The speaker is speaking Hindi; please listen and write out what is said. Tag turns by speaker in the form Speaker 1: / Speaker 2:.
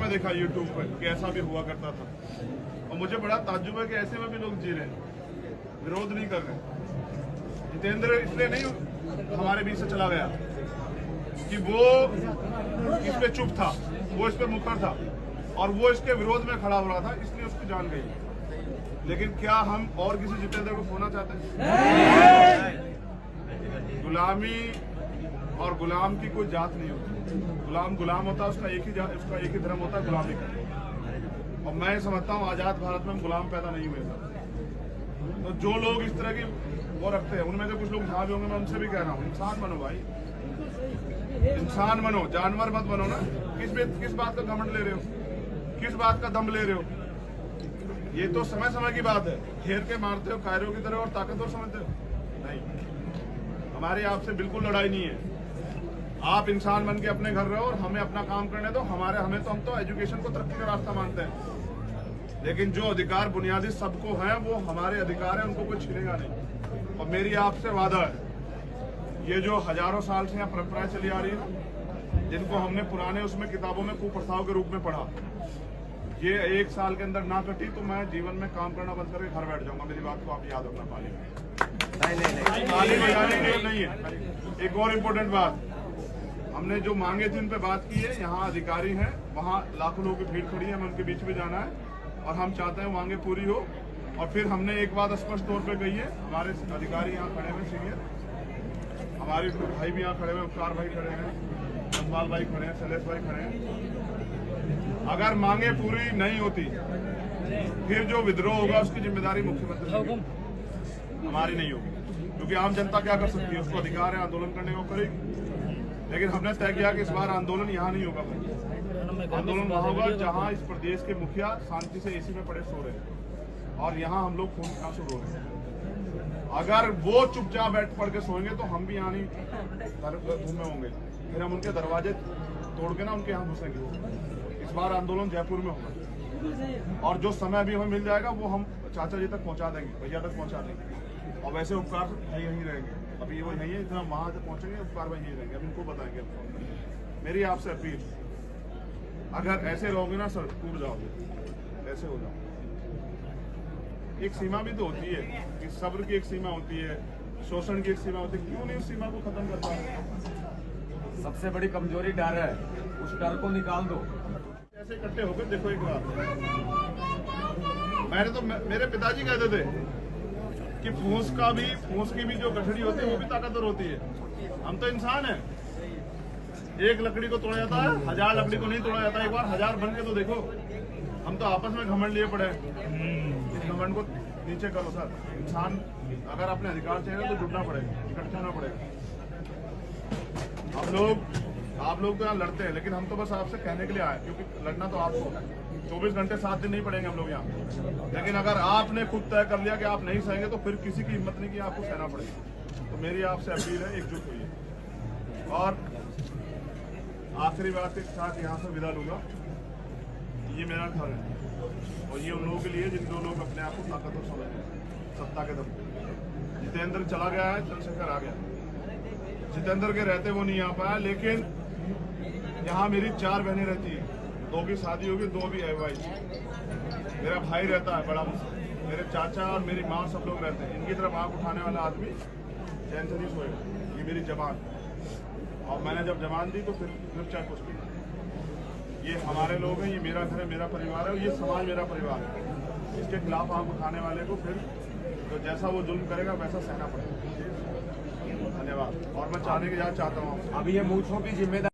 Speaker 1: में देखा यूट्यूब पर कि ऐसा भी हुआ करता था, और मुझे बड़ा ताज्जुब है कि ऐसे में भी लोग जी रहे हैं, विरोध नहीं कर रहे। जितेंद्र इसलिए नहीं हमारे बीच से चला गया कि वो इस पे चुप था, वो इस पे मुखर था और वो इसके विरोध में खड़ा हो रहा था, इसलिए उसकी जान गई। लेकिन क्या हम और किसी जितेंद्र को खोना चाहते हैं? गुलामी और गुलाम की कोई जात नहीं होती। गुलाम होता है, उसका एक ही धर्म होता है, गुलामी का। और मैं समझता हूँ आजाद भारत में हम गुलाम पैदा नहीं हुए सर। तो जो लोग इस तरह की वो रखते हैं, उनमें से कुछ लोग जहाँ भी होंगे, मैं उनसे भी कह रहा हूँ, इंसान बनो भाई, इंसान बनो, जानवर मत बनो ना। किस बात का घमंड ले रहे हो, किस बात का दम ले रहे हो? ये तो समय समय की बात है, घेर के मारते हो कायरों की तरह और ताकतवर समझते हो। नहीं, हमारी आपसे बिल्कुल लड़ाई नहीं है। आप इंसान बन के अपने घर रहो और हमें अपना काम करने दो। हम तो एजुकेशन को तरक्की का रास्ता मानते हैं, लेकिन जो अधिकार बुनियादी सबको है वो हमारे अधिकार है, उनको कोई छीनेगा नहीं। और मेरी आपसे वादा है, ये जो हजारों साल से यहाँ परंपराएं चली आ रही है, जिनको हमने पुराने उसमें किताबों में कुप्रथाओं के रूप में पढ़ा, ये 1 साल के अंदर ना कटी तो मैं जीवन में काम करना बंद करके घर बैठ जाऊंगा। मेरी बात को आप याद रखना। पाली बजाने नहीं है। एक और इम्पोर्टेंट बात, हमने जो मांगे थी उन पे बात की है। यहाँ अधिकारी हैं, वहाँ लाखों लोगों की भीड़ खड़ी है, हमें उनके बीच में जाना है और हम चाहते हैं मांगे पूरी हो। और फिर हमने एक बात स्पष्ट तौर पे कही है, हमारे अधिकारी यहाँ खड़े हुए सीनियर, हमारे भाई भी यहाँ खड़े हुए, उपकार भाई खड़े हैं, जसपाल भाई खड़े हैं, शैलेश भाई खड़े हैं। अगर मांगे पूरी नहीं होती फिर जो विद्रोह होगा उसकी जिम्मेदारी मुख्यमंत्री की, हमारी नहीं होगी। क्योंकि आम जनता क्या कर सकती है, उसको अधिकार है आंदोलन करने को, करेगी। लेकिन हमने तय किया कि इस बार आंदोलन यहाँ नहीं होगा, आंदोलन वहाँ होगा जहाँ इस प्रदेश के मुखिया शांति से एसी में पड़े सो रहे हैं और यहाँ हम लोग खून खांसू रो रहे हैं। अगर वो चुपचाप बैठ पड़ के सोएंगे तो हम भी यहाँ नहीं धूम में होंगे, फिर हम उनके दरवाजे तोड़ के ना उनके यहाँ घुसेंगे। इस बार आंदोलन जयपुर में होगा और जो समय अभी हमें मिल जाएगा वो हम चाचा जी तक पहुँचा देंगे, भैया तक पहुँचा देंगे। और वैसे उपकार यहीं रहेंगे, अभी वो नहीं है, इतना वहां से पहुंचेंगे उपकार वहीं रहेंगे, अब इनको बताएंगे। मेरी आपसे अपील, अगर ऐसे रहोगे ना सर, टूट जाओगे, ऐसे हो जाओ। एक सीमा भी तो होती है कि सब्र की एक सीमा होती है, शोषण की एक सीमा होती है, क्यों नहीं उस सीमा को खत्म करता है?
Speaker 2: सबसे बड़ी कमजोरी डर है, उस डर को निकाल दो।
Speaker 1: ऐसे इकट्ठे होकर देखो एक बात, मैंने तो मेरे पिताजी कहते थे कि फूस की भी जो गठड़ी होती है वो भी ताकतवर होती है। हम तो इंसान हैं, एक लकड़ी को तोड़ा जाता है, 1000 लकड़ी को नहीं तोड़ा जाता। एक बार 1000 बन के तो देखो। हम तो आपस में घमंड लिए पड़े, इस घमंड को नीचे करो सर। इंसान अगर अपने अधिकार चाहिए तो जुड़ना पड़ेगा, इकट्ठा होना पड़ेगा। आप लोग तो यहाँ लड़ते हैं, लेकिन हम तो बस आपसे कहने के लिए आए, क्योंकि लड़ना तो आपको 24 घंटे 7 दिन नहीं पड़ेंगे हम लोग यहाँ। लेकिन अगर आपने खुद तय कर लिया कि आप नहीं सहेंगे तो फिर किसी की हिम्मत नहीं कि आपको सहना पड़ेगा। तो मेरी आपसे अपील है, एकजुट होइए। और आखिरी बात के साथ यहाँ से विदा लूंगा, ये मेरा घर है और ये उन लोगों के लिए जिन लोग अपने आप को ताकतवर समझते हैं, सत्ता के दम पे। जितेंद्र चला गया है, चंद्रशेखर आ गया। जितेंद्र के रहते वो नहीं आ पाया, लेकिन यहाँ मेरी 4 बहनें रहती हैं, 2 की शादी होगी, 2 भी अविवाहित। मेरा भाई रहता है बड़ा मुझसे, मेरे चाचा और मेरी माँ सब लोग रहते हैं। इनकी तरफ आँख उठाने वाला आदमी चैन से नहीं सोएगा। ये मेरी जबान, और मैंने जब जबान दी तो फिर चाहे कुछ भी। ये हमारे लोग हैं, ये मेरा घर है, मेरा परिवार है और ये समाज मेरा परिवार है। इसके खिलाफ आँख उठाने वाले को फिर तो जैसा वो जुल्म करेगा वैसा सहना पड़ेगा। धन्यवाद। और मैं चाहने की चाहता हूँ,
Speaker 2: अभी ये मूछों की जिम्मेदारी